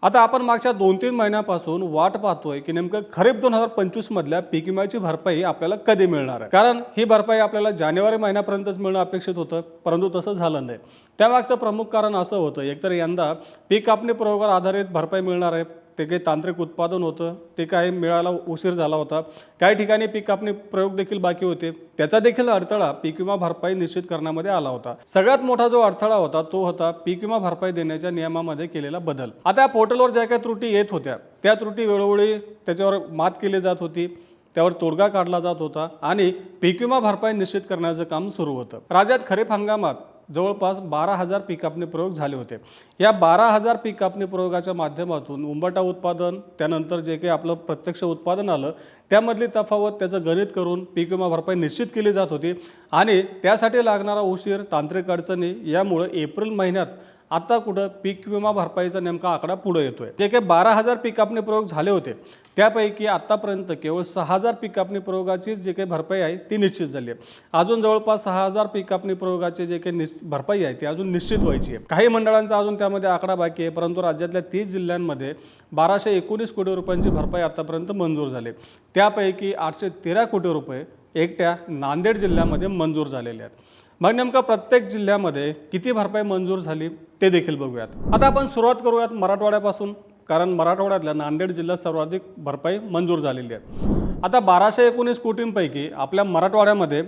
आता आपण मागच्या 2-3 महिन्यापासून वाट पाहतोय की नेमकं खरीप 2025 मधल्या पीक विम्याची भरपाई आपल्याला कधी मिळणार आहे। कारण ही भरपाई आपल्याला जानेवारी महिन्यापर्यंतच मिळणं अपेक्षित होतं, परंतु तसं झालं नाही। त्यामागचं प्रमुख कारण असं होतं, एकतर यंदा पीक कापणी प्रयोगावर आधारित भरपाई मिळणार आहे, ते काही तांत्रिक उत्पादन होतं, ते काही मिळायला उशीर झाला होता। काही ठिकाणी पीक कापणी प्रयोग देखील बाकी होते, त्याचा देखील अडथळा पीक विमा भरपाई निश्चित करण्यामध्ये आला होता। सगळ्यात मोठा जो अडथळा होता तो होता पीक विमा भरपाई देण्याच्या नियमामध्ये केलेला बदल। आता पोर्टलवर ज्या काही त्रुटी येत होत्या त्या त्रुटी वेळोवेळी त्याच्यावर मात केली जात होती, त्यावर तोडगा काढला जात होता आणि पीक विमा भरपाई निश्चित करण्याचं काम सुरू होतं। राज्यात खरीप हंगामात जवळपास 12,000 पीक कापणी प्रयोग झाले होते। या 12,000 पीक कापणी प्रयोगाच्या माध्यमातून उंबरठा उत्पादन, त्यानंतर जे काही आपलं प्रत्यक्ष उत्पादन आलं त्यामधली तफावत, त्याचं गणित करून पीक विमा भरपाई निश्चित केली जात होती आणि त्यासाठी लागणारा उशीर, तांत्रिक अडचणी यामुळे एप्रिल महिन्यात आता कुठं पीक विमा भरपाईचा नेमका आकडा पुढे येतोय। जे काही 12,000 पीक कापणी प्रयोग झाले होते त्यापैकी आतापर्यंत केवळ 6,000 पीक कापणी प्रयोगाची जे काही भरपाई आहे ती निश्चित झाली आहे। अजून जवळपास 6,000 पीक कापणी प्रयोगाचे जे काही भरपाई आहे ती अजून निश्चित व्हायची आहे। काही मंडळांचा अजून त्यामध्ये आकडा बाकी आहे, परंतु राज्यातल्या 30 जिल्ह्यांमध्ये 1219 कोटी रुपयांची भरपाई आतापर्यंत मंजूर झाली। त्यापैकी 813 कोटी रुपये एकट्या नांदेड जिल्ह्यामध्ये मंजूर झालेले आहेत। मग नेमका प्रत्येक जिल्ह्यामध्ये किती भरपाई मंजूर झाली ते देखील बघूयात। आता आपण सुरुवात करूयात मराठवाड्यापासून, कारण मराठवाड्यातल्या नांदेड जिल्ह्यात सर्वाधिक भरपाई मंजूर झालेली आहे। आता 1219 कोटींपैकी आपल्या मराठवाड्यामध्ये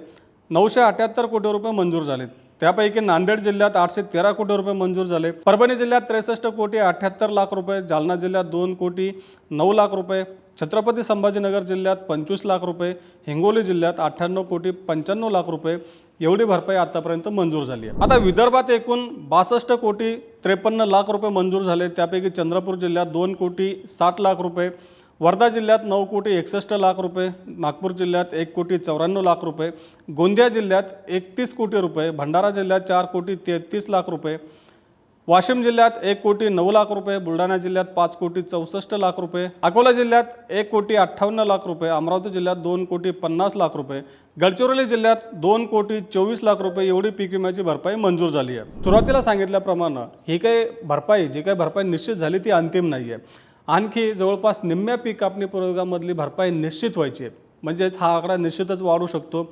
978 कोटी रुपये मंजूर झालेत। त्यापैकी नांदेड जिल्ह्यात 813 कोटी रुपये मंजूर झाले, परभणी जिल्ह्यात 63 कोटी 78 लाख रुपये, जालना जिल्ह्यात 2 कोटी 9 लाख रुपये, छत्रपती संभाजीनगर जिल्ह्यात 25 लाख रुपये, हिंगोली जिल्ह्यात 98 कोटी 95 लाख रुपये एवढी भरपाई आतापर्यंत मंजूर झाली आहे। आता विदर्भात एकूण 62 कोटी 53 लाख रुपये मंजूर झाले, त्यापैकी चंद्रपूर जिल्ह्यात 2 कोटी 60 लाख रुपये, वर्धा जिल्ह्यात 9 कोटी 61 लाख रुपये, नागपूर जिल्ह्यात 1 कोटी 94 लाख रुपये, गोंदिया जिल्ह्यात 31 कोटी रुपये, भंडारा जिल्ह्यात 4 कोटी 33 लाख रुपये, वाशिम जिल्ह्यात 1 कोटी 9 लाख रुपये, बुलढाणा जिल्ह्यात 5 कोटी 64 लाख रुपये, अकोला जिल्ह्यात 1 कोटी 58 लाख रुपये, अमरावती जिल्ह्यात 2 कोटी 50 लाख रुपये, गडचिरोली जिल्ह्यात 2 कोटी 24 लाख रुपये एवढी पीक विम्याची भरपाई मंजूर झाली आहे। सुरुवातीला सांगितल्याप्रमाणे ही काही भरपाई, जी काही भरपाई निश्चित झाली ती अंतिम नाही आहे। आणखी जवळपास निम्म्या पीक कापणी प्रयोगामधली भरपाई निश्चित व्हायची आहे, म्हणजेच हा आकडा निश्चितच वाढू शकतो।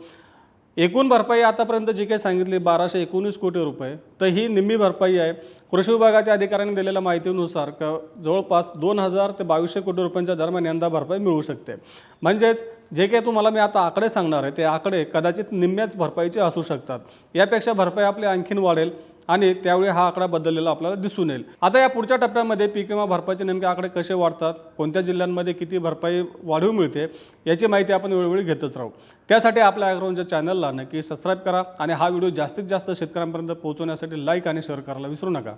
एकूण भरपाई आतापर्यंत जी काही सांगितली 1219 कोटी रुपये, तर ही निम्मी भरपाई आहे। कृषी विभागाच्या अधिकाऱ्यांनी दिलेल्या माहितीनुसार जवळपास 2,000 ते 2,200 कोटी रुपयांच्या दरम्यान यंदा भरपाई मिळू शकते। म्हणजेच जे काही तुम्हाला मी आता आकडे सांगणार आहे ते आकडे कदाचित निम्म्याच भरपाईचे असू शकतात, यापेक्षा भरपाई आपली आणखीन वाढेल आणि त्यावेळी हा आकडा बदललेला आपल्याला दिसून येईल। आता या पुढच्या टप्प्यामध्ये पीक विमा भरपाईचे नेमके आकडे कसे वाढतात, कोणत्या जिल्ह्यांमध्ये किती भरपाई वाढीव मिळते याची माहिती आपण वेळोवेळी घेतच राहू। त्यासाठी आपल्या ॲग्रोनच्या चॅनलला नक्की सबस्क्राईब करा आणि हा व्हिडिओ जास्तीत जास्त शेतकऱ्यांपर्यंत पोहोचवण्यासाठी लाईक आणि शेअर करायला विसरू नका।